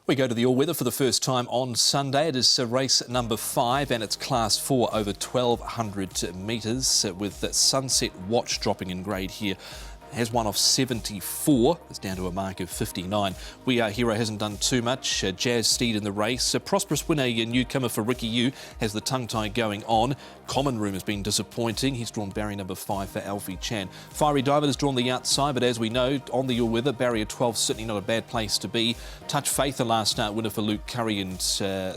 We go to the all-weather for the first time on Sunday. It is race number 5 and it's class 4 over 1,200 metres with Sunset Watch dropping in grade here. Has one off 74. It's down to a mark of 59. We Are Hero hasn't done too much. Jazz Steed in the race. Prosperous Winner, a newcomer for Ricky Yu, has the tongue tie going on. Common Room has been disappointing. He's drawn barrier number 5 for Alfie Chan. Fiery Diamond has drawn the outside, but as we know, on the all-weather, barrier 12 certainly not a bad place to be. Touch Faith, the last start winner for Luke Curry and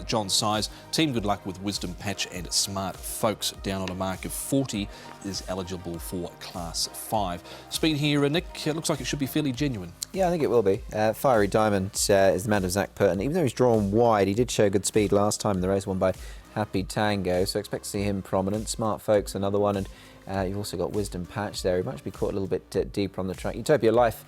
John Size. Team Good Luck with Wisdom Patch and Smart Folks down on a mark of 40 is eligible for class 5. Speed here, Nick, it looks like it should be fairly genuine. Yeah, I think it will be. Fiery Diamond is the man of Zach Purton. Even though he's drawn wide, he did show good speed last time in the race, won by Happy Tango, so expect to see him prominent. Smart Folks, another one, and you've also got Wisdom Patch there. He might be caught a little bit deeper on the track. Utopia Life,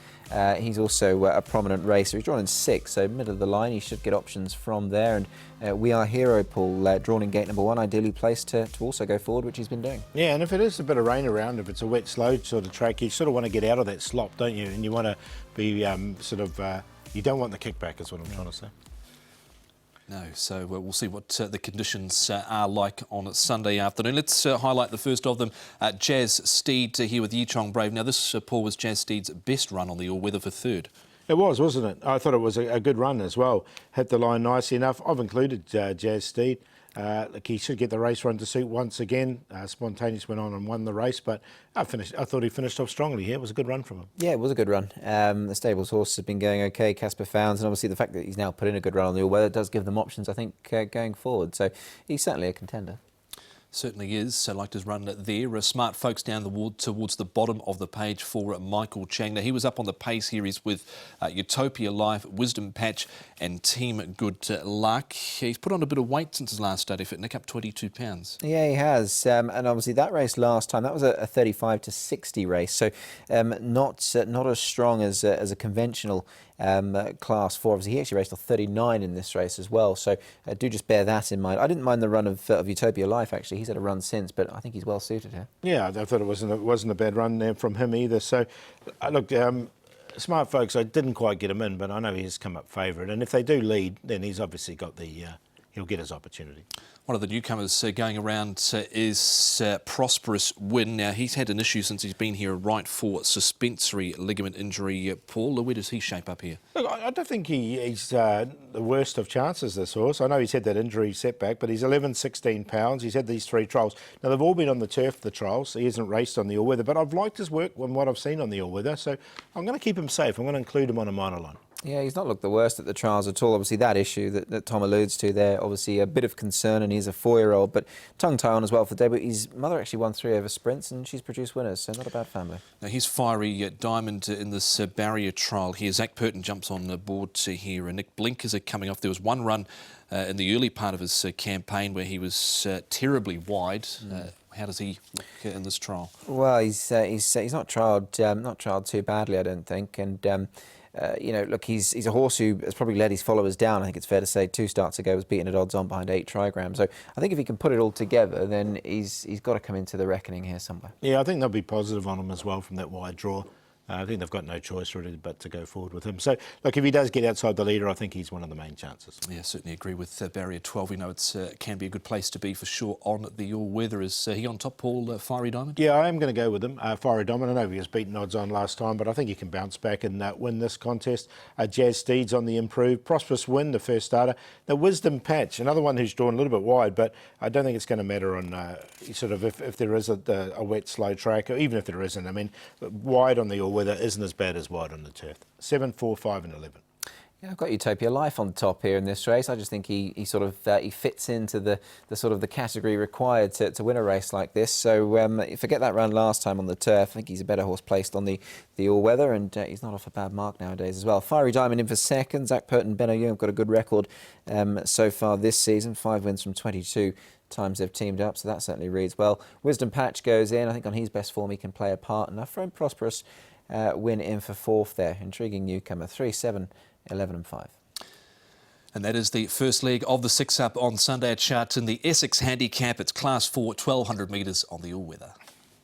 he's also a prominent racer. He's drawn in 6, so middle of the line. He should get options from there. And We Are Hero, Paul, drawn in gate number 1, ideally placed to also go forward, which he's been doing. Yeah, and if it is a bit of rain around, if it's a wet, slow sort of track, you sort of want to get out of that slop, don't you? And you want to be you don't want the kickback, is what I'm trying to say. No, so we'll see what the conditions are like on Sunday afternoon. Let's highlight the first of them, Jazz Steed here with Yichong Brave. Now this, Paul, was Jazz Steed's best run on the all-weather for 3rd. It was, wasn't it? I thought it was a good run as well. Hit the line nicely enough. I've included Jazz Steed. Look, he should get the race run to suit once again. Spontaneous went on and won the race, but I thought he finished off strongly here. It was a good run from him. Yeah, it was a good run. The stable's horse has been going okay, Casper Founds, and obviously the fact that he's now put in a good run on the all-weather does give them options, I think, going forward. So he's certainly a contender. Certainly is. So liked his run there. Smart Folks down towards the bottom of the page for Michael Chang. Now he was up on the pace here. He's with Utopia Life, Wisdom Patch and Team Good Luck. He's put on a bit of weight since his last start effort, Nick, up 22 pounds. Yeah, he has. And obviously that race last time, that was a 35 to 60 race. So not as strong as a conventional class 4. Obviously he actually raced a 39 in this race as well. So do just bear that in mind. I didn't mind the run of Utopia Life, actually. He's had a run since, but I think he's well suited here. Yeah, I thought it wasn't a bad run there from him either. So, look, Smart Folks, I didn't quite get him in, but I know he's come up favourite. And if they do lead, then he's obviously got he'll get his opportunity. One of the newcomers going around is Prosperous Win. Now, he's had an issue since he's been here, right for suspensory ligament injury. Paul, where does he shape up here? Look, I don't think he's the worst of chances, this horse. I know he's had that injury setback, but he's 11, 16 pounds. He's had these 3 trials. Now, they've all been on the turf, the trials. He hasn't raced on the all-weather, but I've liked his work and what I've seen on the all-weather, so I'm going to keep him safe. I'm going to include him on a minor line. Yeah, he's not looked the worst at the trials at all. Obviously, that issue that Tom alludes to there, obviously a bit of concern, and he's a 4-year-old, but tongue tie on as well for debut. His mother actually won 3 over sprints, and she's produced winners, so not a bad family. Now, here's Fiery Diamond in this barrier trial here. Zach Purton jumps on board here, and Nick Blinkers are coming off. There was one run in the early part of his campaign where he was terribly wide. How does he look in this trial? Well, he's not trialled too badly, I don't think, and. Look, he's a horse who has probably let his followers down. I think it's fair to say 2 starts ago was beaten at odds on behind 8 trigrams. So I think if he can put it all together, then he's got to come into the reckoning here somewhere. Yeah, I think they'll be positive on him as well from that wide draw. I think they've got no choice really but to go forward with him. So, look, if he does get outside the leader, I think he's one of the main chances. Yeah, certainly agree with barrier 12. We know it can be a good place to be for sure on the all-weather. Is he on top, Paul, Fiery Diamond? Yeah, I am going to go with him, Fiery Diamond. I know he was beaten odds on last time, but I think he can bounce back and win this contest. Jazz Steed's on the improve. Prosperous Win, the first starter. The Wisdom Patch, another one who's drawn a little bit wide, but I don't think it's going to matter on sort of if there is a wet, slow track, or even if there isn't. I mean, wide on the all-weather isn't as bad as wide on the turf. 7, 4, 5 and 11. Yeah, I've got Utopia Life on top here in this race. I just think he fits into the sort of the category required to win a race like this. So forget that run last time on the turf. I think he's a better horse placed on the all-weather, and he's not off a bad mark nowadays as well. Fiery Diamond in for 2nd. Zach Purton, Benno Young have got a good record so far this season. 5 wins from 22 times they've teamed up, so that certainly reads well. Wisdom Patch goes in. I think on his best form he can play a part, and I've thrown Prosperous Win in for 4th there. Intriguing newcomer. 3, 7, 11 and 5. And that is the first leg of the 6-up on Sunday at Sha Tin, the Essex Handicap. It's class 4, 1,200 metres on the all-weather.